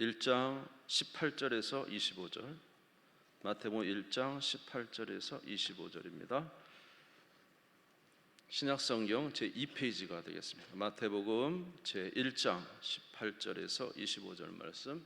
1장 18절에서 25절, 마태복음 1장 18절에서 25절입니다. 신약성경 제2페이지가 되겠습니다. 마태복음 제1장 18절에서 25절 말씀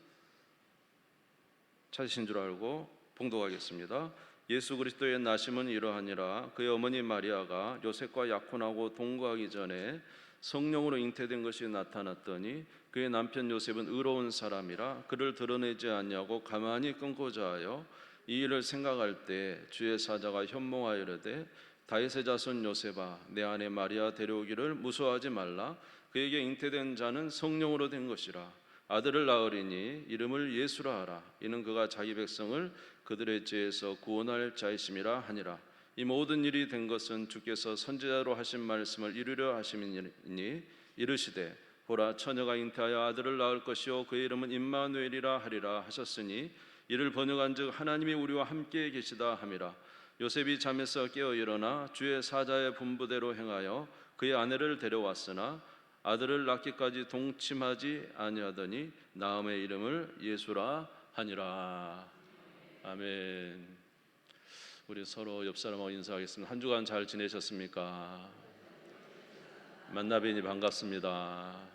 찾으신 줄 알고 봉독하겠습니다. 예수 그리스도의 나심은 이러하니라. 그의 어머니 마리아가 요셉과 약혼하고 동거하기 전에 성령으로 잉태된 것이 나타났더니 그의 남편 요셉은 의로운 사람이라 그를 드러내지 않냐고 가만히 끊고자 하여 이 일을 생각할 때 주의 사자가 현몽하여 이르되 다윗의 자손 요셉아, 내 아내 마리아 데려오기를 무서워하지 말라. 그에게 잉태된 자는 성령으로 된 것이라. 아들을 낳으리니 이름을 예수라 하라. 이는 그가 자기 백성을 그들의 죄에서 구원할 자이심이라 하니라. 이 모든 일이 된 것은 주께서 선지자로 하신 말씀을 이루려 하심이니 이르시되 보라, 처녀가 잉태하여 아들을 낳을 것이요 그의 이름은 임마누엘이라 하리라 하셨으니 이를 번역한즉 하나님이 우리와 함께 계시다 함이라. 요셉이 잠에서 깨어 일어나 주의 사자의 분부대로 행하여 그의 아내를 데려왔으나 아들을 낳기까지 동침하지 아니하더니 나음의 이름을 예수라 하니라. 아멘. 우리 서로 옆 사람하고 인사하겠습니다. 한 주간 잘 지내셨습니까? 만나뵈니 반갑습니다.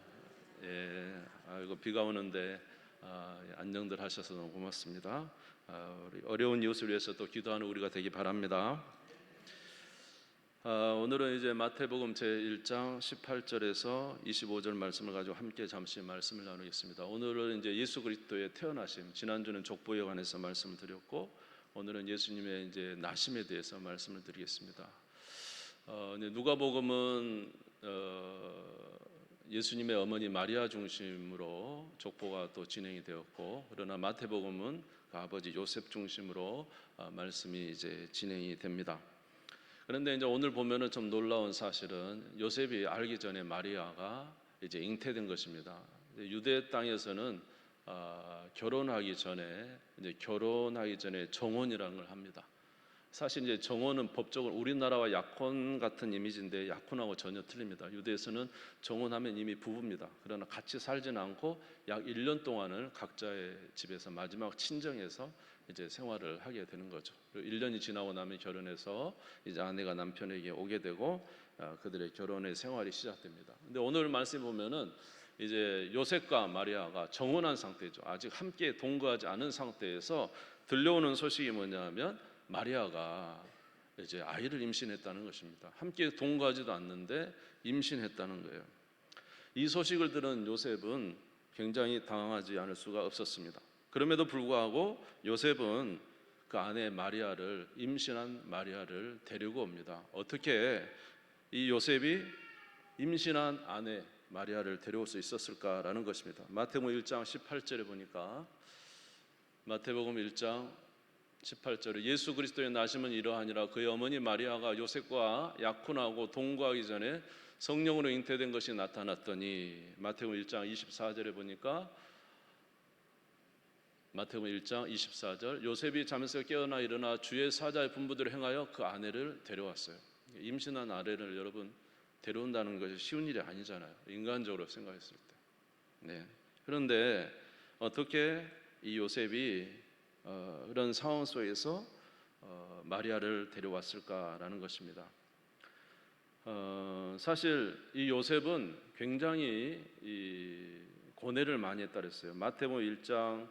예, 이거 비가 오는데 안녕들 하셔서 너무 고맙습니다. 우리 어려운 이웃을 위해서 또 기도하는 우리가 되기 바랍니다. 오늘은 이제 마태복음 제1장 18절에서 25절 말씀을 가지고 함께 잠시 말씀을 나누겠습니다. 오늘은 이제 예수 그리스도의 태어나심, 지난주는 족보에 관해서 말씀을 드렸고 오늘은 예수님의 이제 나심에 대해서 말씀을 드리겠습니다. 누가복음은 예수님의 어머니 마리아 중심으로 족보가 또 진행이 되었고, 그러나 마태복음은 그 아버지 요셉 중심으로 말씀이 이제 진행이 됩니다. 그런데 이제 오늘 보면은 좀 놀라운 사실은 요셉이 알기 전에 마리아가 이제 잉태된 것입니다. 유대 땅에서는 결혼하기 전에 정혼이라는 걸 합니다. 사실 이제 정혼은 법적으로 우리나라와 약혼 같은 이미지인데 약혼하고 전혀 틀립니다. 유대에서는 정혼하면 이미 부부입니다. 그러나 같이 살지는 않고 약 1년 동안을 각자의 집에서 마지막 친정에서 이제 생활을 하게 되는 거죠. 그리고 1년이 지나고 나면 결혼해서 이제 아내가 남편에게 오게 되고 그들의 결혼의 생활이 시작됩니다. 근데 오늘 말씀 보면은 이제 요셉과 마리아가 정혼한 상태죠. 아직 함께 동거하지 않은 상태에서 들려오는 소식이 뭐냐면 마리아가 이제 아이를 임신했다는 것입니다. 함께 동거하지도 않는데 임신했다는 거예요. 이 소식을 들은 요셉은 굉장히 당황하지 않을 수가 없었습니다. 그럼에도 불구하고 요셉은 그 아내 마리아를, 임신한 마리아를 데리고 옵니다. 어떻게 이 요셉이 임신한 아내 마리아를 데려올 수 있었을까라는 것입니다. 마태복음 1장 18절에 보니까 마태복음 1장 18절에 예수 그리스도의 나심은 이러하니라. 그의 어머니 마리아가 요셉과 약혼하고 동거하기 전에 성령으로 잉태된 것이 나타났더니, 마태복음 1장 24절에 보니까 마태복음 1장 24절, 요셉이 잠에서 깨어나 일어나 주의 사자의 분부대로 행하여 그 아내를 데려왔어요. 임신한 아내를 여러분 데려온다는 것이 쉬운 일이 아니잖아요. 인간적으로 생각했을 때. 네. 그런데 어떻게 이 요셉이 그런 상황 속에서 마리아를 데려왔을까라는 것입니다. 사실 이 요셉은 굉장히 고뇌를 많이 했다 그랬어요. 마태복음 1장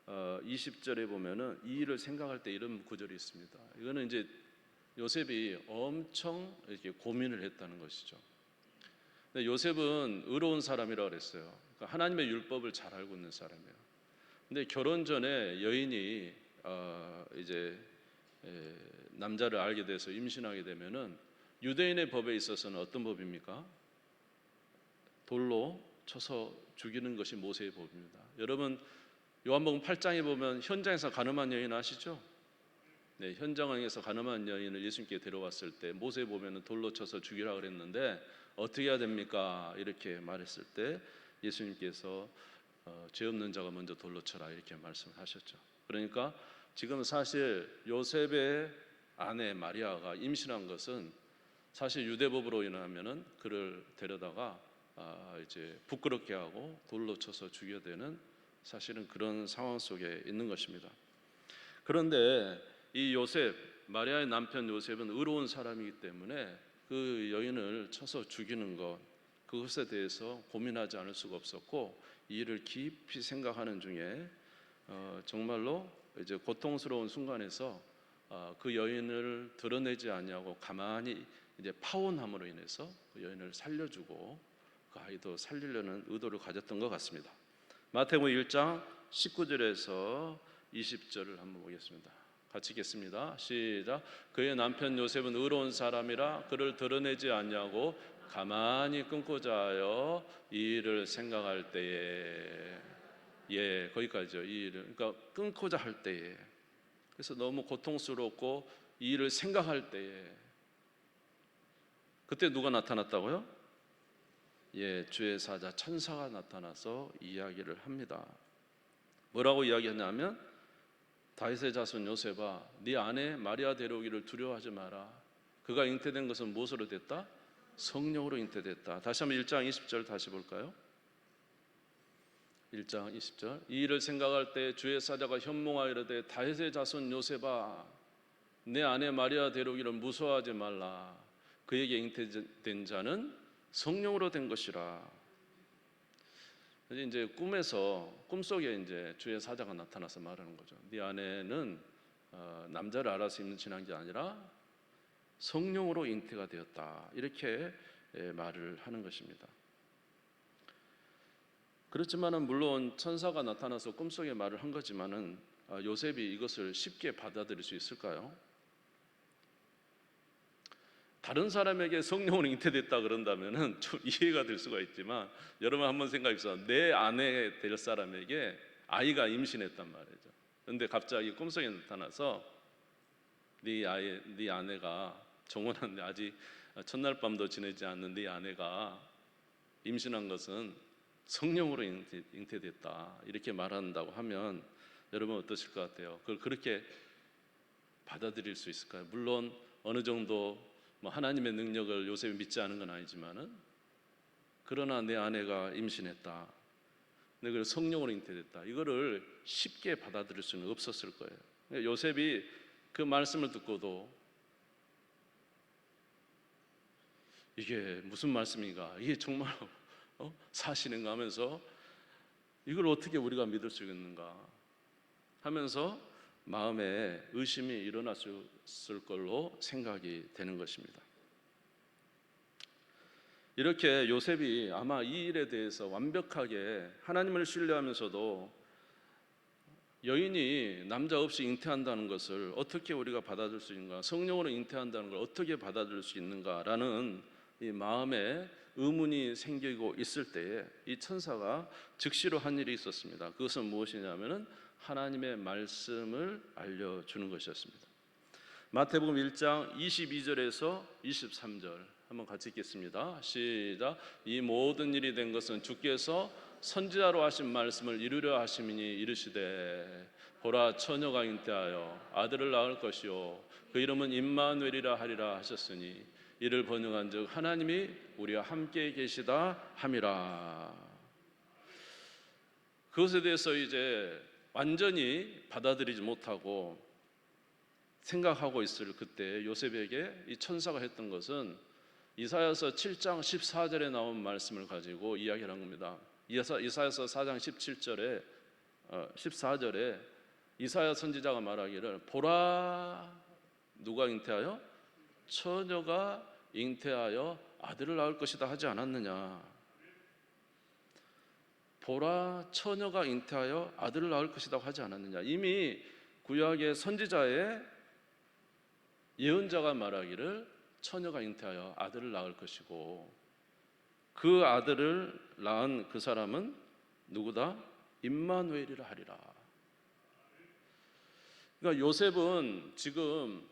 20절에 보면은 이 일을 생각할 때 이런 구절이 있습니다. 이거는 이제 요셉이 엄청 이렇게 고민을 했다는 것이죠. 근데 요셉은 의로운 사람이라고 그랬어요. 그러니까 하나님의 율법을 잘 알고 있는 사람이에요. 근데 결혼 전에 여인이 이제 남자를 알게 돼서 임신하게 되면은 유대인의 법에 있어서는 어떤 법입니까? 돌로 쳐서 죽이는 것이 모세의 법입니다. 여러분 요한복음 8장에 보면 현장에서 가늠한 여인 아시죠? 네, 현장에서 가늠한 여인을 예수님께 데려왔을 때 모세 보면은 돌로 쳐서 죽이라 그랬는데 어떻게 해야 됩니까? 이렇게 말했을 때 예수님께서 죄 없는 자가 먼저 돌로 쳐라 이렇게 말씀하셨죠. 그러니까 지금 사실 요셉의 아내 마리아가 임신한 것은 사실 유대법으로 인하면은 그를 데려다가 이제 부끄럽게 하고 돌로 쳐서 죽여야 되는 사실은 그런 상황 속에 있는 것입니다. 그런데 이 요셉, 마리아의 남편 요셉은 의로운 사람이기 때문에 그 여인을 쳐서 죽이는 것, 그것에 대해서 고민하지 않을 수가 없었고, 이 일을 깊이 생각하는 중에 정말로 이제 고통스러운 순간에서 그 여인을 드러내지 아니하고 가만히 이제 파혼함으로 인해서 그 여인을 살려주고 그 아이도 살리려는 의도를 가졌던 것 같습니다. 마태복음 1장 19절에서 20절을 한번 보겠습니다. 같이 읽겠습니다. 시작. 그의 남편 요셉은 의로운 사람이라 그를 드러내지 아니하고 가만히 끊고자 하여 이 일을 생각할 때에, 예, 거기까지요. 이 일을, 그러니까 끊고자 할 때에, 그래서 너무 고통스럽고 이 일을 생각할 때에, 그때 누가 나타났다고요? 예, 주의 사자 천사가 나타나서 이야기를 합니다. 뭐라고 이야기했냐면, 다윗의 자손 요셉아, 네 아내 마리아 데려오기를 두려워하지 마라. 그가 잉태된 것은 무엇으로 됐다? 성령으로 잉태됐다. 다시 한번 1장 20절 다시 볼까요? 1장 20절. 이 일을 생각할 때 주의 사자가 현몽하여 이르되 다윗의 자손 요셉아, 내 아내 마리아 데려오기를 무서워하지 말라. 그에게 잉태된 자는 성령으로 된 것이라. 이제 꿈속에 이제 주의 사자가 나타나서 말하는 거죠. 네 아내는 남자를 알아서 임신한 게 아니라 성령으로 잉태가 되었다. 이렇게 말을 하는 것입니다. 그렇지만은 물론 천사가 나타나서 꿈속에 말을 한 거지만은 요셉이 이것을 쉽게 받아들일 수 있을까요? 다른 사람에게 성령으로 잉태됐다 그런다면은 좀 이해가 될 수가 있지만, 여러분 한번 생각해 보세요. 내 아내 될 사람에게 아이가 임신했단 말이죠. 그런데 갑자기 꿈속에 나타나서 네 아내가 정혼한데 아직 첫날 밤도 지내지 않는 네 아내가 임신한 것은 성령으로 잉태됐다 이렇게 말한다고 하면 여러분 어떠실 것 같아요? 그걸 그렇게 받아들일 수 있을까요? 물론 어느 정도 하나님의 능력을 요셉이 믿지 않은 건 아니지만은, 그러나 내 아내가 임신했다, 내가 성령으로 잉태됐다, 이거를 쉽게 받아들일 수는 없었을 거예요. 요셉이 그 말씀을 듣고도 이게 무슨 말씀인가, 이게 정말 사실인가 하면서 이걸 어떻게 우리가 믿을 수 있는가 하면서 마음에 의심이 일어났을 걸로 생각이 되는 것입니다. 이렇게 요셉이 아마 이 일에 대해서 완벽하게 하나님을 신뢰하면서도 여인이 남자 없이 잉태한다는 것을 어떻게 우리가 받아들일 수 있는가, 성령으로 잉태한다는 걸 어떻게 받아들일 수 있는가라는 이 마음에 의문이 생기고 있을 때에 이 천사가 즉시로 한 일이 있었습니다. 그것은 무엇이냐면은 하나님의 말씀을 알려주는 것이었습니다. 마태복음 1장 22절에서 23절 한번 같이 읽겠습니다. 시작. 이 모든 일이 된 것은 주께서 선지자로 하신 말씀을 이루려 하심이니 이르시되 보라 처녀가 잉태하여 아들을 낳을 것이요 그 이름은 임마누엘이라 하리라 하셨으니 이를 번역한즉 하나님이 우리와 함께 계시다 함이라. 그것에 대해서 이제 완전히 받아들이지 못하고 생각하고 있을 그때 요셉에게 이 천사가 했던 것은 이사야서 7장 14절에 나온 말씀을 가지고 이야기를 한 겁니다. 이사야서 4장 17절에 14절에 이사야 선지자가 말하기를 보라 누가 잉태하여? 처녀가 잉태하여 아들을 낳을 것이다 하지 않았느냐. 보라 처녀가 잉태하여 아들을 낳을 것이다 하지 않았느냐. 이미 구약의 선지자의 예언자가 말하기를 처녀가 잉태하여 아들을 낳을 것이고 그 아들을 낳은 그 사람은 누구다? 임마누엘이라 하리라. 그러니까 요셉은 지금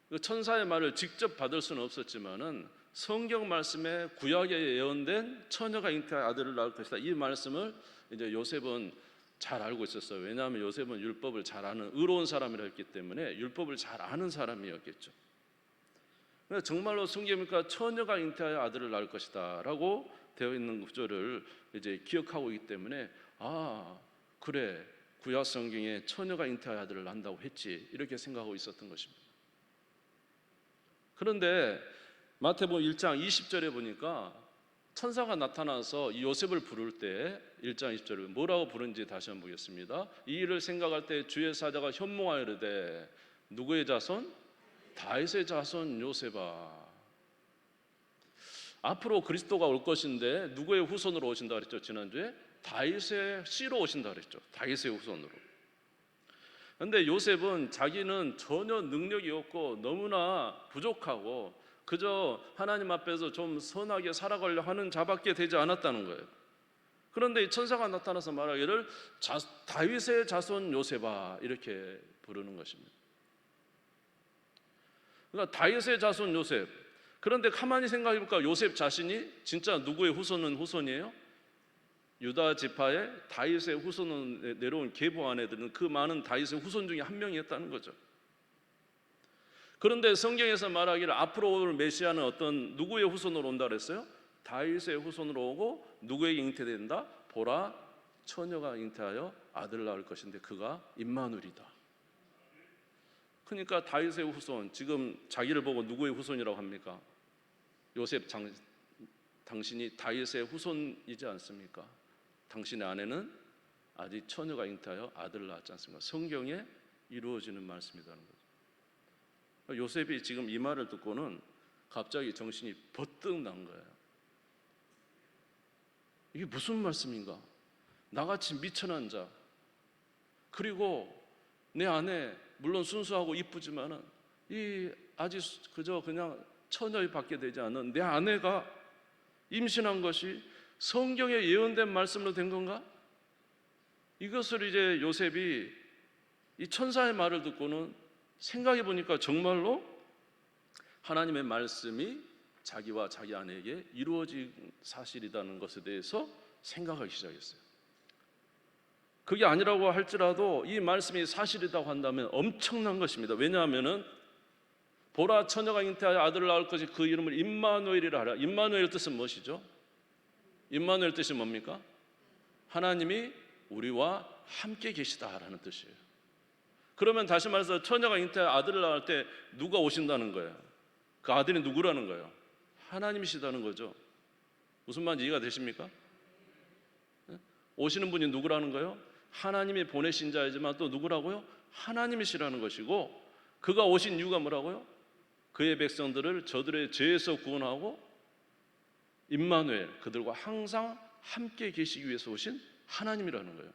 그 천사의 말을 직접 받을 수는 없었지만은 성경 말씀에 구약에 예언된 처녀가 잉태하여 아들을 낳을 것이다, 이 말씀을 이제 요셉은 잘 알고 있었어요. 왜냐하면 요셉은 율법을 잘 아는 의로운 사람이었기 때문에 율법을 잘 아는 사람이었겠죠. 정말로 성경이니까 처녀가 잉태하여 아들을 낳을 것이다 라고 되어 있는 구절을 이제 기억하고 있기 때문에 아, 그래, 구약 성경에 처녀가 잉태할 아들을 낳는다고 했지, 이렇게 생각하고 있었던 것입니다. 그런데 마태복음 1장 20절에 보니까 천사가 나타나서 이 요셉을 부를 때 1장 20절에 뭐라고 부른지 다시 한번 보겠습니다. 이 일을 생각할 때 주의 사자가 현몽하여 이르되 누구의 자손? 다윗의 자손 요셉아. 앞으로 그리스도가 올 것인데 누구의 후손으로 오신다 그랬죠? 지난주에 다윗의 씨로 오신다 그랬죠. 다윗의 후손으로. 그런데 요셉은 자기는 전혀 능력이 없고 너무나 부족하고 그저 하나님 앞에서 좀 선하게 살아가려 하는 자밖에 되지 않았다는 거예요. 그런데 이 천사가 나타나서 말하기를 다윗의 자손 요셉아, 이렇게 부르는 것입니다. 그러니까 다윗의 자손 요셉. 그런데 가만히 생각해 볼까? 요셉 자신이 진짜 누구의 후손이에요? 유다 지파의 다윗의 후손으로 내려온 계보 아내들은 그 많은 다윗의 후손 중에 한 명이었다는 거죠. 그런데 성경에서 말하기를 앞으로 올 메시아는 어떤 누구의 후손으로 온다 그랬어요? 다윗의 후손으로 오고 누구에게 잉태된다? 보라, 처녀가 잉태하여 아들을 낳을 것인데 그가 임마누엘이다. 그러니까 다윗의 후손, 지금 자기를 보고 누구의 후손이라고 합니까? 요셉, 당신이 다윗의 후손이지 않습니까? 당신의 아내는 아직 처녀가 잉태하여 아들을 낳았지 않습니까? 성경에 이루어지는 말씀이라는 거죠. 요셉이 지금 이 말을 듣고는 갑자기 정신이 버뜩 난 거예요. 이게 무슨 말씀인가? 나같이 미천한 자, 그리고 내 아내 물론 순수하고 이쁘지만은 이 아직 그저 그냥 처녀에 받게 되지 않은 내 아내가 임신한 것이 성경에 예언된 말씀으로 된 건가? 이것을 이제 요셉이 이 천사의 말을 듣고는 생각해 보니까 정말로 하나님의 말씀이 자기와 자기 아내에게 이루어진 사실이라는 것에 대해서 생각하기 시작했어요. 그게 아니라고 할지라도 이 말씀이 사실이라고 한다면 엄청난 것입니다. 왜냐하면은 보라, 처녀가 잉태하여 아들을 낳을 것이 그 이름을 임마누엘이라 하라. 임마누엘 뜻은 무엇이죠? 임마누엘 뜻이 뭡니까? 하나님이 우리와 함께 계시다라는 뜻이에요. 그러면 다시 말해서 처녀가 잉태하여 아들을 낳을 때 누가 오신다는 거예요? 그 아들이 누구라는 거예요? 하나님이시다는 거죠. 무슨 말인지 이해가 되십니까? 오시는 분이 누구라는 거예요? 하나님이 보내신 자이지만 또 누구라고요? 하나님이시라는 것이고, 그가 오신 이유가 뭐라고요? 그의 백성들을 저들의 죄에서 구원하고 임마누엘, 그들과 항상 함께 계시기 위해서 오신 하나님이라는 거예요.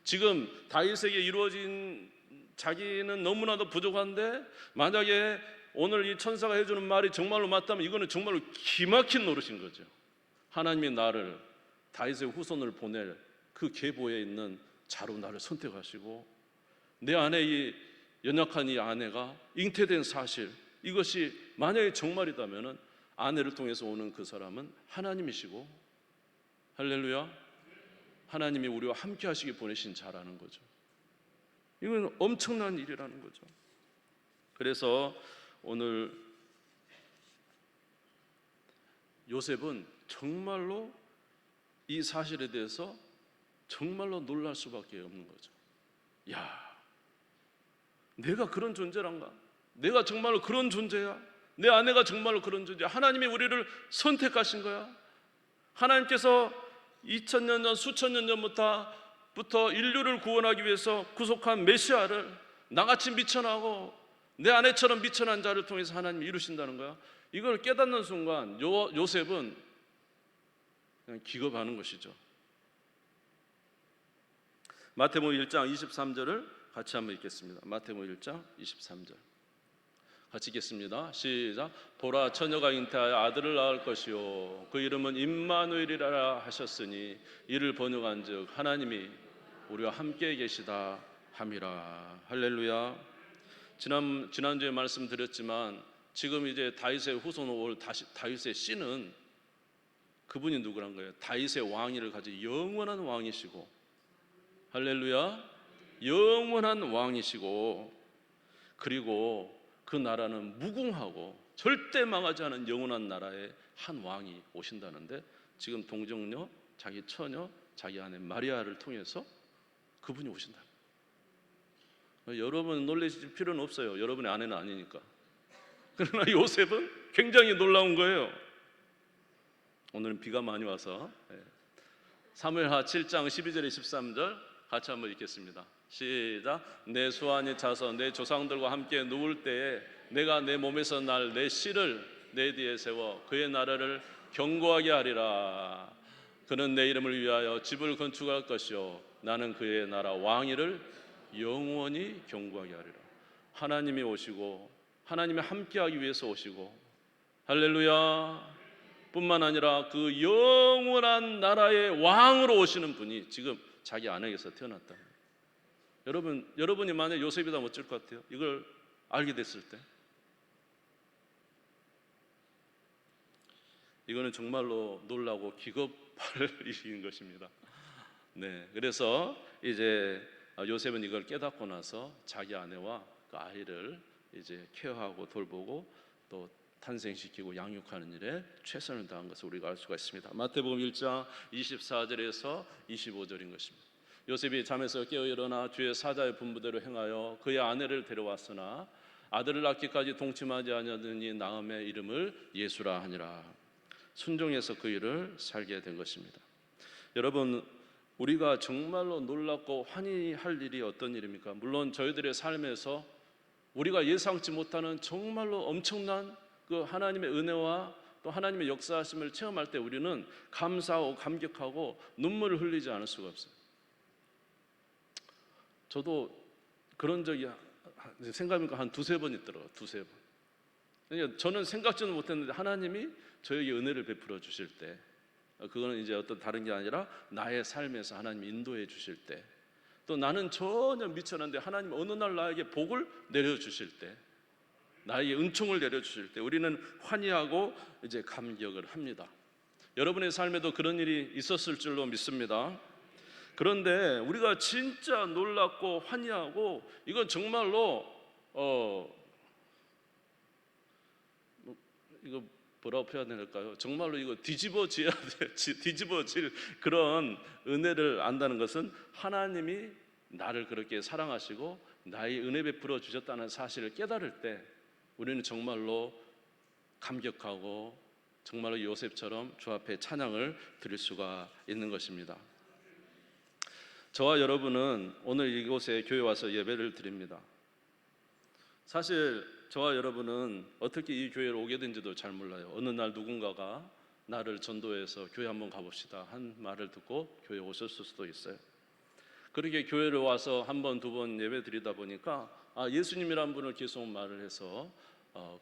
지금 다윗에게 이루어진 자기는 너무나도 부족한데 만약에 오늘 이 천사가 해주는 말이 정말로 맞다면 이거는 정말로 기막힌 노릇인 거죠. 하나님이 나를 다윗의 후손을 보낼 그 계보에 있는 자로 나를 선택하시고 내 안에 이 연약한 이 아내가 잉태된 사실, 이것이 만약에 정말이라면 아내를 통해서 오는 그 사람은 하나님이시고, 할렐루야, 하나님이 우리와 함께 하시기 보내신 자라는 거죠. 이건 엄청난 일이라는 거죠. 그래서 오늘 요셉은 정말로 이 사실에 대해서 정말로 놀랄 수밖에 없는 거죠. 야, 내가 그런 존재란가? 내가 정말로 그런 존재야? 내 아내가 정말로 그런 존재야? 하나님이 우리를 선택하신 거야? 하나님께서 2000년 전, 수천 년 전부터 인류를 구원하기 위해서 구속한 메시아를 나같이 미천하고 내 아내처럼 미천한 자를 통해서 하나님이 이루신다는 거야. 이걸 깨닫는 순간 요셉은 그냥 기겁하는 것이죠. 마태복음 1장 23절을 같이 한번 읽겠습니다. 마태복음 1장 23절 같이 읽겠습니다. 시작. 보라, 처녀가 잉태하여 아들을 낳을 것이요 그 이름은 임마누엘이라 하셨으니 이를 번역한즉 하나님이 우리와 함께 계시다 함이라. 할렐루야. 지난주에 말씀드렸지만 지금 이제 다윗의 후손으로 올 다윗의 씨는 그분이 누구란 거예요? 다윗의 왕위를 가진 영원한 왕이시고, 할렐루야, 영원한 왕이시고, 그리고 그 나라는 무궁하고 절대 망하지 않은 영원한 나라의 한 왕이 오신다는데 지금 동정녀, 자기 처녀, 자기 아내 마리아를 통해서 그분이 오신다. 여러분 놀라실 필요는 없어요. 여러분의 아내는 아니니까. 그러나 요셉은 굉장히 놀라운 거예요. 오늘은 비가 많이 와서 사무엘하 7장 12절에 13절 같이 한번 읽겠습니다. 시작. 내 수완이 차서 내 조상들과 함께 누울 때에 내가 내 몸에서 날 내 씨를 내 뒤에 세워 그의 나라를 견고하게 하리라. 그는 내 이름을 위하여 집을 건축할 것이요 나는 그의 나라 왕위를 영원히 견고하게 하리라. 하나님이 오시고 하나님이 함께하기 위해서 오시고, 할렐루야, 뿐만 아니라 그 영원한 나라의 왕으로 오시는 분이 지금 자기 아내에게서 태어났다. 여러분이 만약 요셉이다 어쩔 것 같아요? 이걸 알게 됐을 때 이거는 정말로 놀라고 기겁할 일인 것입니다. 네, 그래서 이제 요셉은 이걸 깨닫고 나서 자기 아내와 그 아이를 이제 케어하고 돌보고 또 탄생시키고 양육하는 일에 최선을 다한 것을 우리가 알 수가 있습니다. 마태복음 1장 24절에서 25절인 것입니다. 요셉이 잠에서 깨어 일어나 주의 사자의 분부대로 행하여 그의 아내를 데려왔으나 아들을 낳기까지 동침하지 아니하더니 나음의 이름을 예수라 하니라. 순종해서 그 일을 살게 된 것입니다. 여러분, 우리가 정말로 놀랍고 환희할 일이 어떤 일입니까? 물론 저희들의 삶에서 우리가 예상치 못하는 정말로 엄청난 그 하나님의 은혜와 또 하나님의 역사하심을 체험할 때 우리는 감사하고 감격하고 눈물을 흘리지 않을 수가 없어요. 저도 그런 적이 생각해보니까 한 두세 번 있더라고요. 두세 번. 그러니까 저는 생각지도 못했는데 하나님이 저에게 은혜를 베풀어 주실 때, 그거는 이제 어떤 다른 게 아니라 나의 삶에서 하나님이 인도해 주실 때, 또 나는 전혀 미쳐는데 하나님 어느 날 나에게 복을 내려주실 때, 나에게 은총을 내려주실 때 우리는 환희하고 이제 감격을 합니다. 여러분의 삶에도 그런 일이 있었을 줄로 믿습니다. 그런데 우리가 진짜 놀랍고 환희하고 이건 정말로 이거 뭐라고 표현해야 될까요? 정말로 이거 뒤집어질 그런 은혜를 안다는 것은 하나님이 나를 그렇게 사랑하시고 나의 은혜 베풀어 주셨다는 사실을 깨달을 때 우리는 정말로 감격하고 정말로 요셉처럼 주 앞에 찬양을 드릴 수가 있는 것입니다. 저와 여러분은 오늘 이곳에 교회 와서 예배를 드립니다. 사실 저와 여러분은 어떻게 이 교회를 오게 된지도 잘 몰라요. 어느 날 누군가가 나를 전도해서 교회 한번 가봅시다 한 말을 듣고 교회에 오셨을 수도 있어요. 그렇게 교회를 와서 한 번, 두 번 예배 드리다 보니까 예수님이란 분을 계속 말을 해서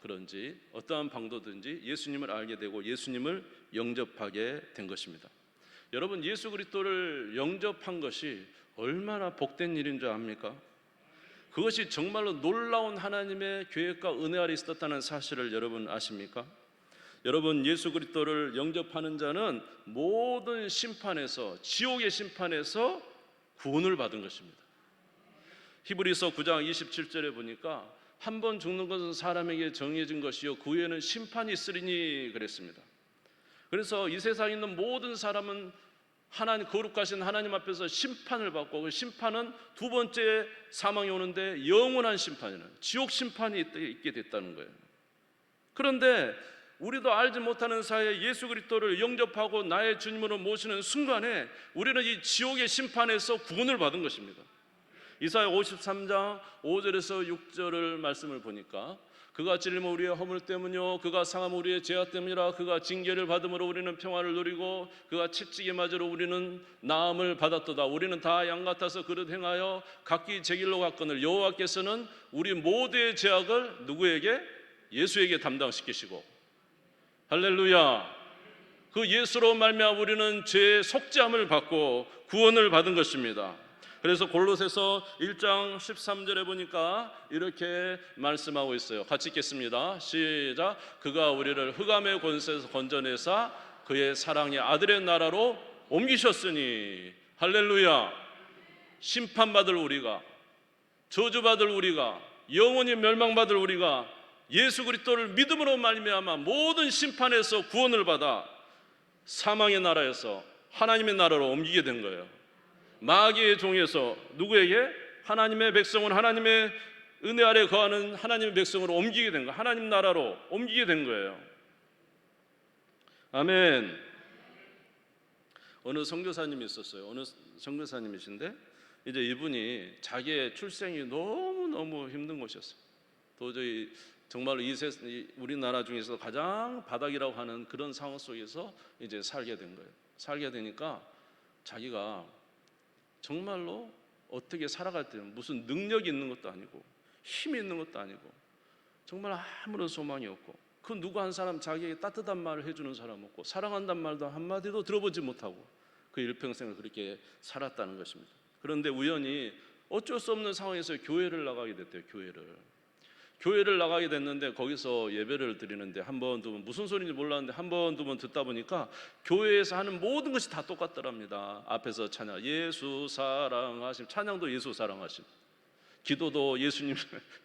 그런지 어떠한 방도든지 예수님을 알게 되고 예수님을 영접하게 된 것입니다. 여러분, 예수 그리스도를 영접한 것이 얼마나 복된 일인 줄 압니까? 그것이 정말로 놀라운 하나님의 계획과 은혜 아래 있었다는 사실을 여러분 아십니까? 여러분, 예수 그리스도를 영접하는 자는 모든 심판에서, 지옥의 심판에서 구원을 받은 것입니다. 히브리서 9장 27절에 보니까 한 번 죽는 것은 사람에게 정해진 것이요 그 후에는 심판이 있으리니 그랬습니다. 그래서 이 세상에 있는 모든 사람은 하나님, 거룩하신 하나님 앞에서 심판을 받고, 그 심판은 두 번째 사망이 오는데 영원한 심판이는 지옥 심판이 있게 됐다는 거예요. 그런데 우리도 알지 못하는 사이에 예수 그리스도를 영접하고 나의 주님으로 모시는 순간에 우리는 이 지옥의 심판에서 구원을 받은 것입니다. 이사야 53장 5절에서 6절을 말씀을 보니까 그가 찔림은 우리의 허물 때문이요 그가 상함은 우리의 죄악 때문이라. 그가 징계를 받음으로 우리는 평화를 누리고 그가 채찍에 맞으러 우리는 나음을 받았도다. 우리는 다 양 같아서 그릇 행하여 각기 제 길로 갔거늘 여호와께서는 우리 모두의 죄악을 누구에게? 예수에게 담당시키시고, 할렐루야, 그 예수로 말미암아 우리는 죄의 속죄함을 받고 구원을 받은 것입니다. 그래서 골로새서 1장 13절에 보니까 이렇게 말씀하고 있어요. 같이 읽겠습니다. 시작. 그가 우리를 흑암의 권세에서 건져내사 그의 사랑의 아들의 나라로 옮기셨으니, 할렐루야, 심판받을 우리가, 저주받을 우리가, 영원히 멸망받을 우리가 예수 그리스도를 믿음으로 말미암아 모든 심판에서 구원을 받아 사망의 나라에서 하나님의 나라로 옮기게 된 거예요. 마귀의 종에서 누구에게? 하나님의 백성은 하나님의 은혜 아래 거하는 하나님의 백성으로 옮기게 된 거예요. 하나님 나라로 옮기게 된 거예요. 아멘. 어느 선교사님이 있었어요. 어느 선교사님이신데 이제 이분이 자기의 출생이 너무 힘든 곳이었어요. 도저히 정말 우리나라 중에서 가장 바닥이라고 하는 그런 상황 속에서 이제 살게 된 거예요. 살게 되니까 자기가 정말로 어떻게 살아갈 때는 무슨 능력이 있는 것도 아니고 힘이 있는 것도 아니고 정말 아무런 소망이 없고 그 누구 한 사람 자기에게 따뜻한 말을 해주는 사람 없고 사랑한다는 말도 한마디도 들어보지 못하고 그 일평생을 그렇게 살았다는 것입니다. 그런데 우연히 어쩔 수 없는 상황에서 교회를 나가게 됐대요. 교회를 나가게 됐는데 거기서 예배를 드리는데 한 번, 두 번 무슨 소리인지 몰랐는데 한 번, 두 번 듣다 보니까 교회에서 하는 모든 것이 다 똑같더랍니다. 앞에서 찬양, 예수 사랑하심, 찬양도 예수 사랑하심, 기도도 예수님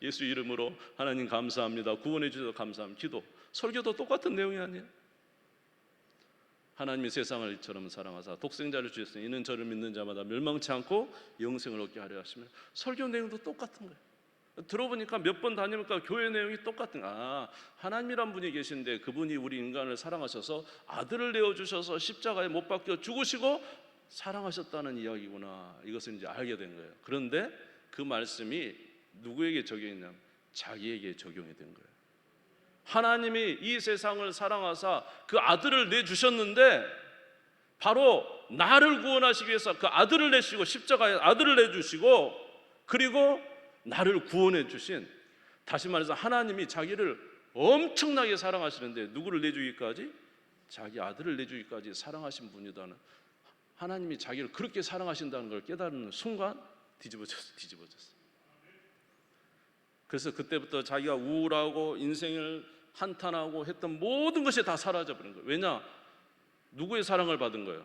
예수 이름으로 하나님 감사합니다, 구원해 주셔서 감사합니다, 기도, 설교도 똑같은 내용이 아니에요. 하나님이 세상을 이처럼 사랑하사 독생자를 주셨으니 이는 저를 믿는 자마다 멸망치 않고 영생을 얻게 하려 하시며 설교 내용도 똑같은 거예요. 들어보니까 몇 번 다니니까 교회 내용이 똑같은 거야. 하나님이란 분이 계신데 그분이 우리 인간을 사랑하셔서 아들을 내어주셔서 십자가에 못 박혀 죽으시고 사랑하셨다는 이야기구나. 이것을 이제 알게 된 거예요. 그런데 그 말씀이 누구에게 적용했냐면 자기에게 적용이 된 거예요. 하나님이 이 세상을 사랑하사 그 아들을 내주셨는데 바로 나를 구원하시기 위해서 그 아들을 내시고 십자가에 아들을 내주시고 그리고 나를 구원해 주신, 다시 말해서 하나님이 자기를 엄청나게 사랑하시는데 누구를 내주기까지? 자기 아들을 내주기까지 사랑하신 분이다는, 하나님이 자기를 그렇게 사랑하신다는 걸 깨달은 순간 뒤집어졌어요. 그래서 그때부터 자기가 우울하고 인생을 한탄하고 했던 모든 것이 다 사라져버린 거예요. 왜냐? 누구의 사랑을 받은 거예요?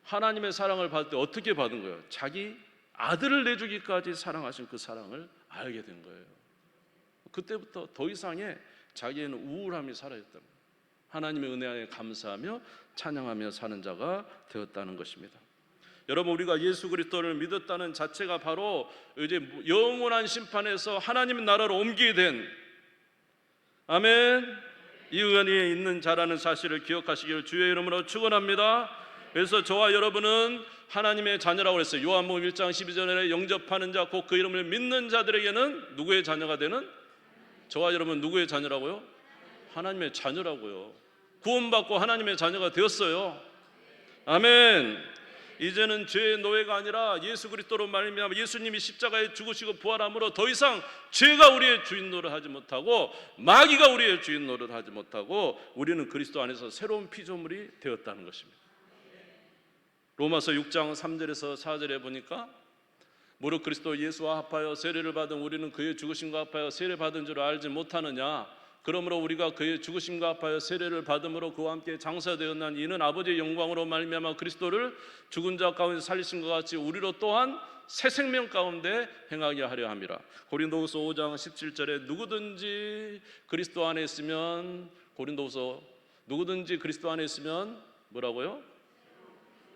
하나님의 사랑을 받을 때 어떻게 받은 거예요? 자기 아들을 내주기까지 사랑하신 그 사랑을 알게 된 거예요. 그때부터 더 이상의 자기에는 우울함이 사라졌다는 거예요. 하나님의 은혜에 감사하며 찬양하며 사는 자가 되었다는 것입니다. 여러분, 우리가 예수 그리스도를 믿었다는 자체가 바로 이제 영원한 심판에서 하나님의 나라로 옮기게 된, 아멘, 이 은혜에 있는 자라는 사실을 기억하시기를 주의 이름으로 축원합니다. 그래서 저와 여러분은 하나님의 자녀라고 그랬어요. 요한복음 1장 12절에 영접하는 자 곧 그 이름을 믿는 자들에게는 누구의 자녀가 되는? 저와 여러분 누구의 자녀라고요? 하나님의 자녀라고요. 구원받고 하나님의 자녀가 되었어요. 아멘. 이제는 죄의 노예가 아니라 예수 그리스도로 말미암아 예수님이 십자가에 죽으시고 부활함으로 더 이상 죄가 우리의 주인 노릇하지 못하고 마귀가 우리의 주인 노릇하지 못하고 우리는 그리스도 안에서 새로운 피조물이 되었다는 것입니다. 로마서 6장 3절에서 4절에 보니까 무릇 그리스도 예수와 합하여 세례를 받은 우리는 그의 죽으심과 합하여 세례 받은 줄 알지 못하느냐. 그러므로 우리가 그의 죽으심과 합하여 세례를 받음으로 그와 함께 장사되었나니 이는 아버지의 영광으로 말미암아 그리스도를 죽은 자 가운데 살리신 것 같이 우리로 또한 새 생명 가운데 행하게 하려 함이라. 고린도후서 5장 17절에 누구든지 그리스도 안에 있으면, 고린도후서 누구든지 그리스도 안에 있으면 뭐라고요?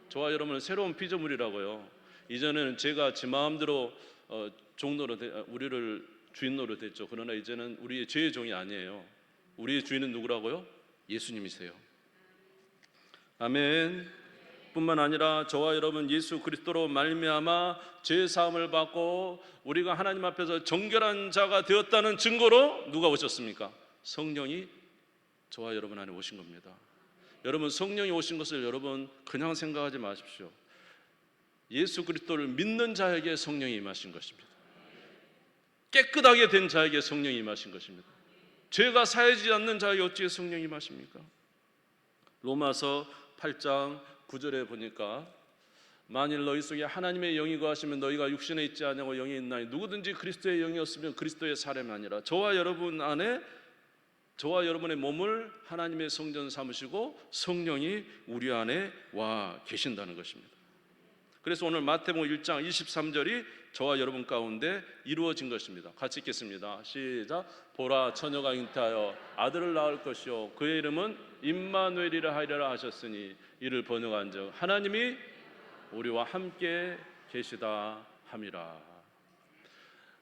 저와 여러분은 새로운 피조물이라고요. 이전에는 제가 제 마음대로 종노릇 우리를 주인 노릇했죠. 그러나 이제는 우리의 죄의 종이 아니에요. 우리의 주인은 누구라고요? 예수님이세요. 아멘. 뿐만 아니라 저와 여러분 예수 그리스도로 말미암아 죄 사함을 받고 우리가 하나님 앞에서 정결한 자가 되었다는 증거로 누가 오셨습니까? 성령이 저와 여러분 안에 오신 겁니다. 여러분, 성령이 오신 것을 여러분 그냥 생각하지 마십시오. 예수 그리스도를 믿는 자에게 성령이 임하신 것입니다. 깨끗하게 된 자에게 성령이 임하신 것입니다. 죄가 사해지지 않는 자에게 어찌 성령이 임하십니까? 로마서 8장 9절에 보니까 만일 너희 속에 하나님의 영이 거하시면 너희가 육신에 있지 아니하고 영에 있나니 누구든지 그리스도의 영이 없으면 그리스도의 사람이 아니라. 저와 여러분 안에, 저와 여러분의 몸을 하나님의 성전 삼으시고 성령이 우리 안에 와 계신다는 것입니다. 그래서 오늘 마태복음 1장 23절이 저와 여러분 가운데 이루어진 것입니다. 같이 읽겠습니다. 시작. 보라, 처녀가 잉태하여 아들을 낳을 것이요 그의 이름은 임마누엘이라 하리라 하셨으니 이를 번역한즉 하나님이 우리와 함께 계시다 함이라.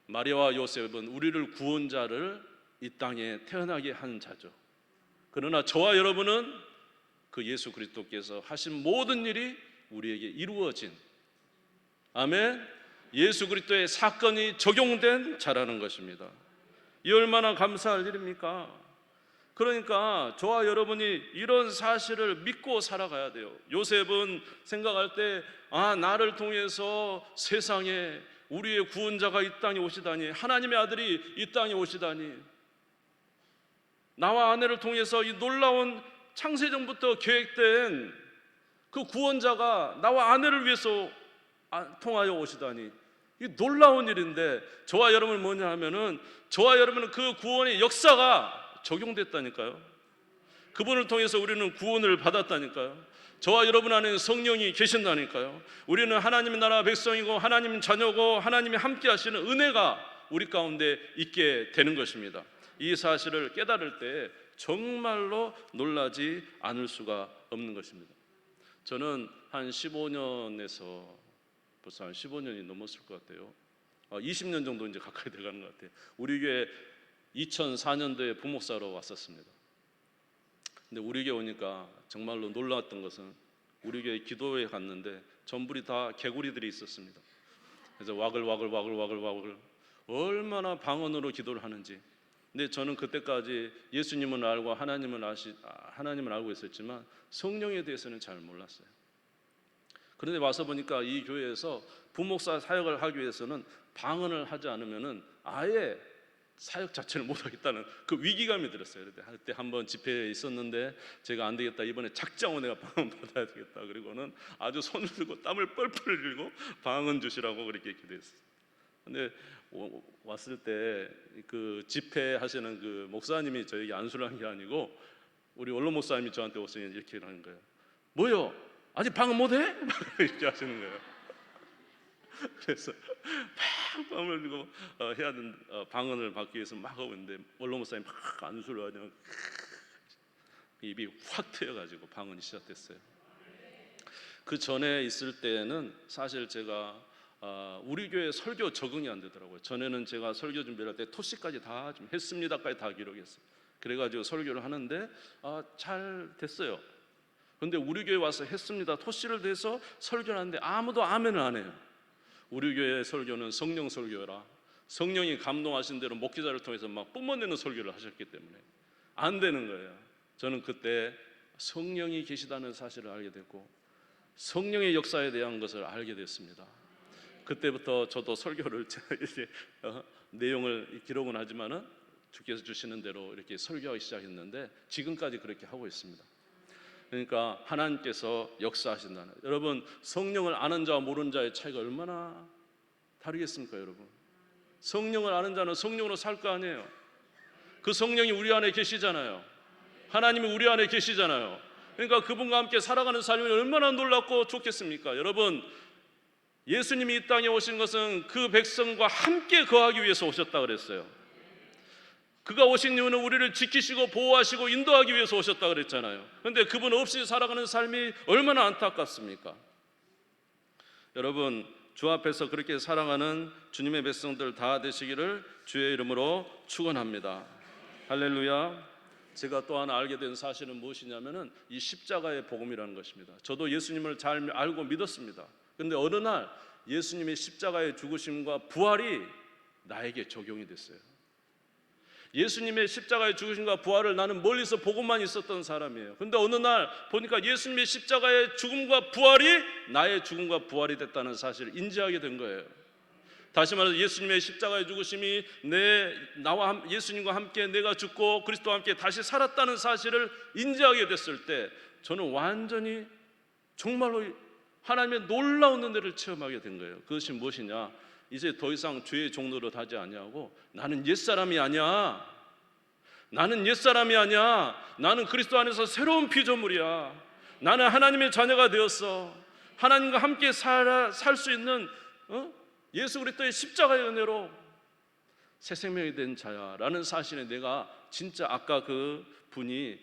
마리아와 요셉은 우리를 구원자를 이 땅에 태어나게 한 자죠. 그러나 저와 여러분은 그 예수 그리스도께서 하신 모든 일이 우리에게 이루어진, 아멘, 예수 그리스도의 사건이 적용된 자라는 것입니다. 이 얼마나 감사할 일입니까? 그러니까 저와 여러분이 이런 사실을 믿고 살아가야 돼요. 요셉은 생각할 때 나를 통해서 세상에 우리의 구원자가 이 땅에 오시다니, 하나님의 아들이 이 땅에 오시다니, 나와 아내를 통해서 이 놀라운 창세전부터 계획된 그 구원자가 나와 아내를 위해서 통하여 오시다니, 이 놀라운 일인데, 저와 여러분은 뭐냐 하면은, 저와 여러분은 그 구원의 역사가 적용됐다니까요. 그분을 통해서 우리는 구원을 받았다니까요. 저와 여러분 안에 성령이 계신다니까요. 우리는 하나님의 나라 백성이고 하나님 자녀고 하나님이 함께 하시는 은혜가 우리 가운데 있게 되는 것입니다. 이 사실을 깨달을 때 정말로 놀라지 않을 수가 없는 것입니다. 저는 한 15년에서 벌써 한 15년이 넘었을 것 같아요. 20년 정도 이제 가까이 돼가는 것 같아요. 우리 교회 2004년도에 부목사로 왔었습니다. 근데 우리 교회 오니까 정말로 놀라웠던 것은, 우리 교회 기도회에 갔는데 전부리 다 개구리들이 있었습니다. 그래서 와글와글 얼마나 방언으로 기도를 하는지. 근데 저는 그때까지 예수님을 알고 하나님을 알고 있었지만 성령에 대해서는 잘 몰랐어요. 그런데 와서 보니까 이 교회에서 부목사 사역을 하기 위해서는 방언을 하지 않으면은 아예 사역 자체를 못하겠다는 그 위기감이 들었어요. 그때 한번 집회에 있었는데 제가 안 되겠다, 이번에 작정하고 내가 방언 받아야 되겠다. 그리고는 아주 손을 들고 땀을 뻘뻘 흘리고 방언 주시라고 그렇게 기도했어요. 근데 왔을 때 그 집회 하시는 그 목사님이 저에게 안수를 한 게 아니고 우리 원로 목사님이 저한테 오시니 이렇게 하는 거예요. 뭐요? 아직 방언 못해? 이렇게 하시는 거예요. 그래서 땀을 흘리고 해야 되는 방언을 받기 위해서 막 하고 있는데 원로 목사님이 막 안수를 하냐, 입이 확 트여가지고 방언이 시작됐어요. 그 전에 있을 때는 사실 제가 우리 교회 설교 적응이 안 되더라고요. 전에는 제가 설교 준비를 할 때 토시까지 다 좀 했습니다까지 다 기록했어요. 그래가지고 설교를 하는데 잘 됐어요. 그런데 우리 교회 와서 했습니다 토시를 대서 설교를 하는데 아무도 아멘을 안 해요. 우리 교회 설교는 성령 설교라, 성령이 감동하신 대로 목회자를 통해서 막 뿜어내는 설교를 하셨기 때문에 안 되는 거예요. 저는 그때 성령이 계시다는 사실을 알게 됐고 성령의 역사에 대한 것을 알게 됐습니다. 그때부터 저도 설교를 이렇게 내용을 기록은 하지만은 주께서 주시는 대로 이렇게 설교하기 시작했는데 지금까지 그렇게 하고 있습니다. 그러니까 하나님께서 역사하신다는, 여러분 성령을 아는 자와 모르는 자의 차이가 얼마나 다르겠습니까? 여러분, 성령을 아는 자는 성령으로 살 거 아니에요. 그 성령이 우리 안에 계시잖아요. 하나님이 우리 안에 계시잖아요. 그러니까 그분과 함께 살아가는 삶이 얼마나 놀랍고 좋겠습니까? 여러분, 예수님이 이 땅에 오신 것은 그 백성과 함께 거하기 위해서 오셨다 그랬어요. 그가 오신 이유는 우리를 지키시고 보호하시고 인도하기 위해서 오셨다 그랬잖아요. 그런데 그분 없이 살아가는 삶이 얼마나 안타깝습니까? 여러분, 주 앞에서 그렇게 살아가는 주님의 백성들 다 되시기를 주의 이름으로 축원합니다. 할렐루야. 제가 또 하나 알게 된 사실은 무엇이냐면은 이 십자가의 복음이라는 것입니다. 저도 예수님을 잘 알고 믿었습니다. 그런데 어느 날 예수님의 십자가의 죽으심과 부활이 나에게 적용이 됐어요. 예수님의 십자가의 죽으심과 부활을 나는 멀리서 보고만 있었던 사람이에요. 그런데 어느 날 보니까 예수님의 십자가의 죽음과 부활이 나의 죽음과 부활이 됐다는 사실을 인지하게 된 거예요. 다시 말해서 예수님의 십자가의 죽으심이 나와 예수님과 함께 내가 죽고 그리스도와 함께 다시 살았다는 사실을 인지하게 됐을 때 저는 완전히 정말로 하나님의 놀라운 은혜를 체험하게 된 거예요. 그것이 무엇이냐? 이제 더 이상 죄의 종노릇 하지 아니하고 나는 옛사람이 아니야. 나는 옛사람이 아니야. 나는 그리스도 안에서 새로운 피조물이야. 나는 하나님의 자녀가 되었어. 하나님과 함께 살 수 있는 예수 그리스도의 십자가의 은혜로 새 생명이 된 자야 라는 사실에 내가 진짜 아까 그 분이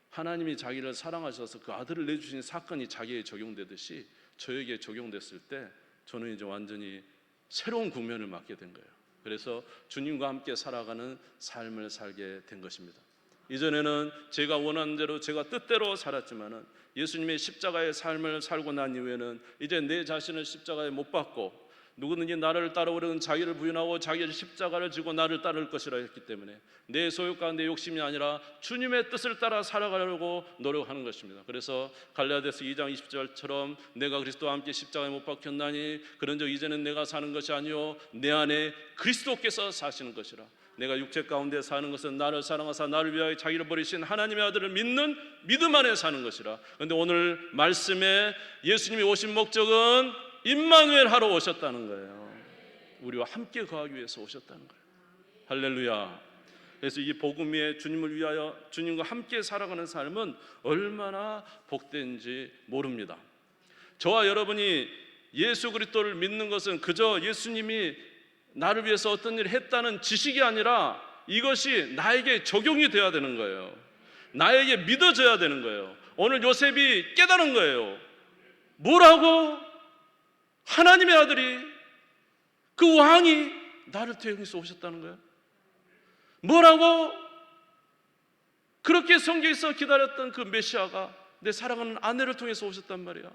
하나님이 자기를 사랑하셔서 그 아들을 내주신 사건이 자기에게 적용되듯이 저에게 적용됐을 때 저는 이제 완전히 새로운 국면을 맞게 된 거예요. 그래서 주님과 함께 살아가는 삶을 살게 된 것입니다. 이전에는 제가 원하는 대로 제가 뜻대로 살았지만은 예수님의 십자가의 삶을 살고 난 이후에는 이제 내 자신을 십자가에 못 박고 누구든지 나를 따르려는 자기를 부인하고 자기의 십자가를 지고 나를 따를 것이라 했기 때문에 내 소욕과 내 욕심이 아니라 주님의 뜻을 따라 살아가려고 노력하는 것입니다. 그래서 갈라디아서 2장 20절처럼 내가 그리스도와 함께 십자가에 못 박혔나니 그런즉 이제는 내가 사는 것이 아니요 내 안에 그리스도께서 사시는 것이라. 내가 육체 가운데 사는 것은 나를 사랑하사 나를 위하여 자기를 버리신 하나님의 아들을 믿는 믿음 안에 사는 것이라. 그런데 오늘 말씀에 예수님이 오신 목적은 임마누엘 하러 오셨다는 거예요. 우리와 함께 거하기 위해서 오셨다는 거예요. 할렐루야. 그래서 이 복음 위에 주님을 위하여 주님과 함께 살아가는 삶은 얼마나 복된지 모릅니다. 저와 여러분이 예수 그리스도를 믿는 것은 그저 예수님이 나를 위해서 어떤 일을 했다는 지식이 아니라 이것이 나에게 적용이 돼야 되는 거예요. 나에게 믿어져야 되는 거예요. 오늘 요셉이 깨달은 거예요. 뭐라고? 하나님의 아들이, 그 왕이 나를 태우면서 오셨다는 거예요. 뭐라고? 그렇게 성경에서 기다렸던 그 메시아가 내 사랑하는 아내를 통해서 오셨단 말이야.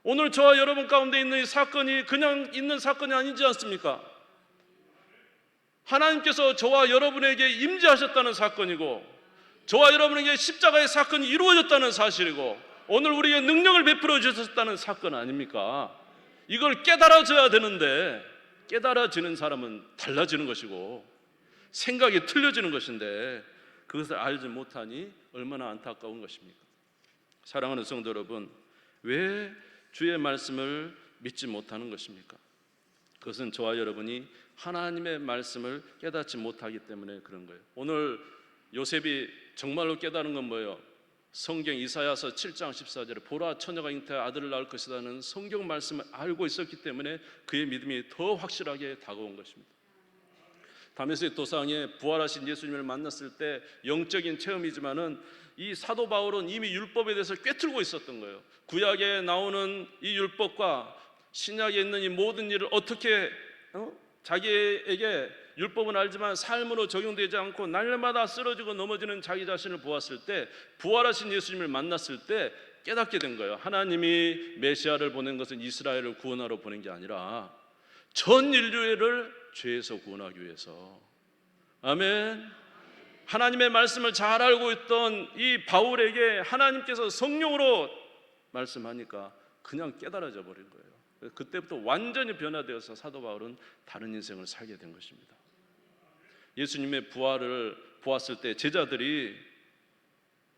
오늘 저와 여러분 가운데 있는 이 사건이 그냥 있는 사건이 아니지 않습니까? 하나님께서 저와 여러분에게 임재하셨다는 사건이고 저와 여러분에게 십자가의 사건이 이루어졌다는 사실이고 오늘 우리에게 능력을 베풀어 주셨다는 사건 아닙니까? 이걸 깨달아져야 되는데 깨달아지는 사람은 달라지는 것이고 생각이 틀려지는 것인데 그것을 알지 못하니 얼마나 안타까운 것입니까? 사랑하는 성도 여러분, 왜 주의 말씀을 믿지 못하는 것입니까? 그것은 저와 여러분이 하나님의 말씀을 깨닫지 못하기 때문에 그런 거예요. 오늘 요셉이 정말로 깨달은 건 뭐예요? 성경 이사야서 7장 14절에 보라 처녀가 잉태하여 아들을 낳을 것이라는 성경 말씀을 알고 있었기 때문에 그의 믿음이 더 확실하게 다가온 것입니다. 다메섹 도상에 부활하신 예수님을 만났을 때 영적인 체험이지만은 이 사도 바울은 이미 율법에 대해서 꿰뚫고 있었던 거예요. 구약에 나오는 이 율법과 신약에 있는 이 모든 일을 어떻게 자기에게 율법은 알지만 삶으로 적용되지 않고 날마다 쓰러지고 넘어지는 자기 자신을 보았을 때 부활하신 예수님을 만났을 때 깨닫게 된 거예요. 하나님이 메시아를 보낸 것은 이스라엘을 구원하러 보낸 게 아니라 전 인류를 죄에서 구원하기 위해서. 아멘. 하나님의 말씀을 잘 알고 있던 이 바울에게 하나님께서 성령으로 말씀하니까 그냥 깨달아져 버린 거예요. 그때부터 완전히 변화되어서 사도 바울은 다른 인생을 살게 된 것입니다. 예수님의 부활을 보았을 때 제자들이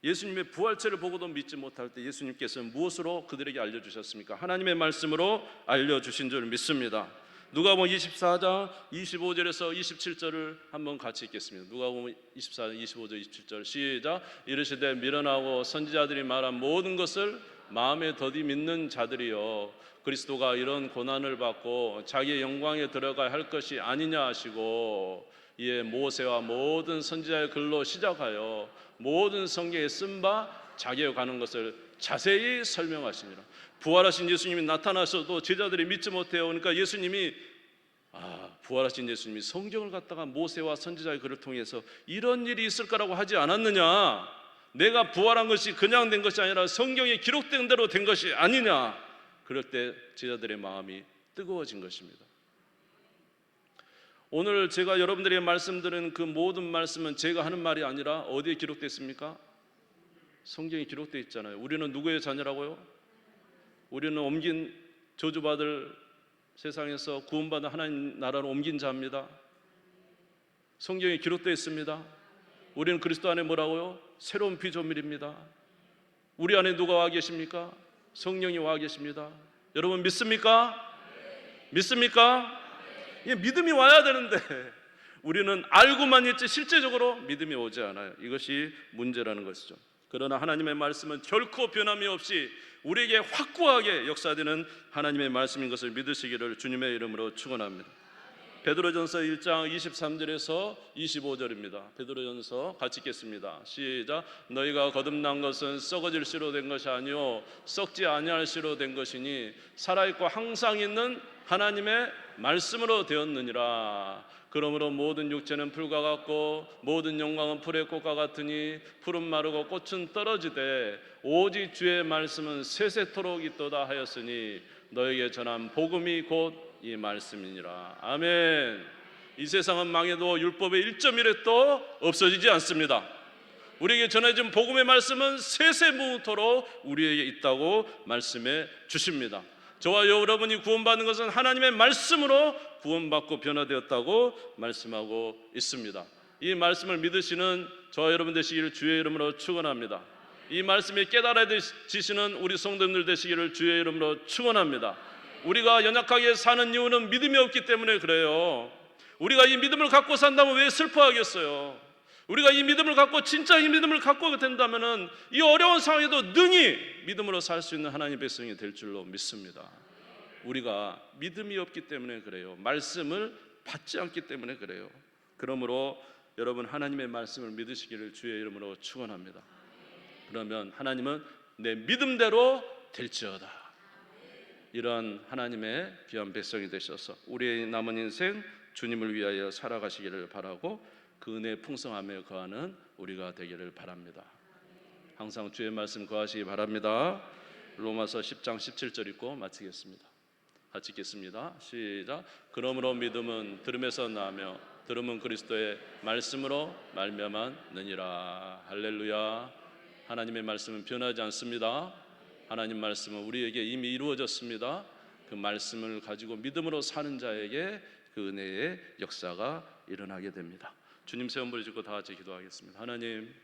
예수님의 부활체를 보고도 믿지 못할 때 예수님께서는 무엇으로 그들에게 알려주셨습니까? 하나님의 말씀으로 알려주신 줄 믿습니다. 누가복음 24장 25절에서 27절을 한번 같이 읽겠습니다. 누가복음 24장 25절 27절 시작. 이르시되 미련하고 선지자들이 말한 모든 것을 마음에 더디 믿는 자들이여 그리스도가 이런 고난을 받고 자기의 영광에 들어가야 할 것이 아니냐 하시고 이에 모세와 모든 선지자의 글로 시작하여 모든 성경에 쓴 바 자기에 관한 것을 자세히 설명하시니라. 부활하신 예수님이 나타나셔도 제자들이 믿지 못해요. 그러니까 예수님이 부활하신 예수님이 성경을 갖다가 모세와 선지자의 글을 통해서 이런 일이 있을 거라고 하지 않았느냐? 내가 부활한 것이 그냥 된 것이 아니라 성경에 기록된 대로 된 것이 아니냐? 그럴 때 제자들의 마음이 뜨거워진 것입니다. 오늘 제가 여러분들에게 말씀드리는 그 모든 말씀은 제가 하는 말이 아니라 어디에 기록되어 있습니까? 성경에 기록되어 있잖아요. 우리는 누구의 자녀라고요? 우리는 옮긴 저주받을 세상에서 구원받은 하나님 나라로 옮긴 자입니다. 성경에 기록되어 있습니다. 우리는 그리스도 안에 뭐라고요? 새로운 피조물입니다. 우리 안에 누가 와 계십니까? 성령이 와 계십니다. 여러분 믿습니까? 믿습니까? 예, 믿음이 와야 되는데 우리는 알고만 있지 실제적으로 믿음이 오지 않아요. 이것이 문제라는 것이죠. 그러나 하나님의 말씀은 결코 변함이 없이 우리에게 확고하게 역사되는 하나님의 말씀인 것을 믿으시기를 주님의 이름으로 축원합니다. 베드로전서 1장 23절에서 25절입니다. 베드로전서 같이 읽겠습니다. 시작. 너희가 거듭난 것은 썩어질 씨로 된 것이 아니요 썩지 아니할 씨로 된 것이니 살아있고 항상 있는 하나님의 말씀으로 되었느니라. 그러므로 모든 육체는 풀과 같고 모든 영광은 풀의 꽃과 같으니 풀은 마르고 꽃은 떨어지되 오직 주의 말씀은 세세토록 있도다 하였으니 너에게 전한 복음이 곧 이 말씀이니라. 아멘. 이 세상은 망해도 율법의 1.1획도 없어지지 않습니다. 우리에게 전해진 복음의 말씀은 세세무토록 우리에게 있다고 말씀해 주십니다. 저와 여러분이 구원받는 것은 하나님의 말씀으로 구원받고 변화되었다고 말씀하고 있습니다. 이 말씀을 믿으시는 저와 여러분 되시기를 주의 이름으로 축원합니다. 이 말씀이 깨달아지시는 우리 성도님들 되시기를 주의 이름으로 축원합니다. 우리가 연약하게 사는 이유는 믿음이 없기 때문에 그래요. 우리가 이 믿음을 갖고 산다면 왜 슬퍼하겠어요? 우리가 이 믿음을 갖고 진짜 이 믿음을 갖고 된다면은 이 어려운 상황에도 능히 믿음으로 살 수 있는 하나님의 백성이 될 줄로 믿습니다. 우리가 믿음이 없기 때문에 그래요. 말씀을 받지 않기 때문에 그래요. 그러므로 여러분 하나님의 말씀을 믿으시기를 주의 이름으로 축원합니다. 그러면 하나님은 내 믿음대로 될지어다. 이러한 하나님의 귀한 백성이 되셔서 우리의 남은 인생 주님을 위하여 살아가시기를 바라고 그 은혜의 풍성함에 거하는 우리가 되기를 바랍니다. 항상 주의 말씀 거하시기 바랍니다. 로마서 10장 17절 읽고 마치겠습니다. 같이 읽겠습니다. 시작. 그러므로 믿음은 들음에서 나며 들음은 그리스도의 말씀으로 말미암았느니라. 할렐루야. 하나님의 말씀은 변하지 않습니다. 하나님 말씀은 우리에게 이미 이루어졌습니다. 그 말씀을 가지고 믿음으로 사는 자에게 그 은혜의 역사가 일어나게 됩니다. 주님 새 몸부림 짓고 다 같이 기도하겠습니다. 하나님,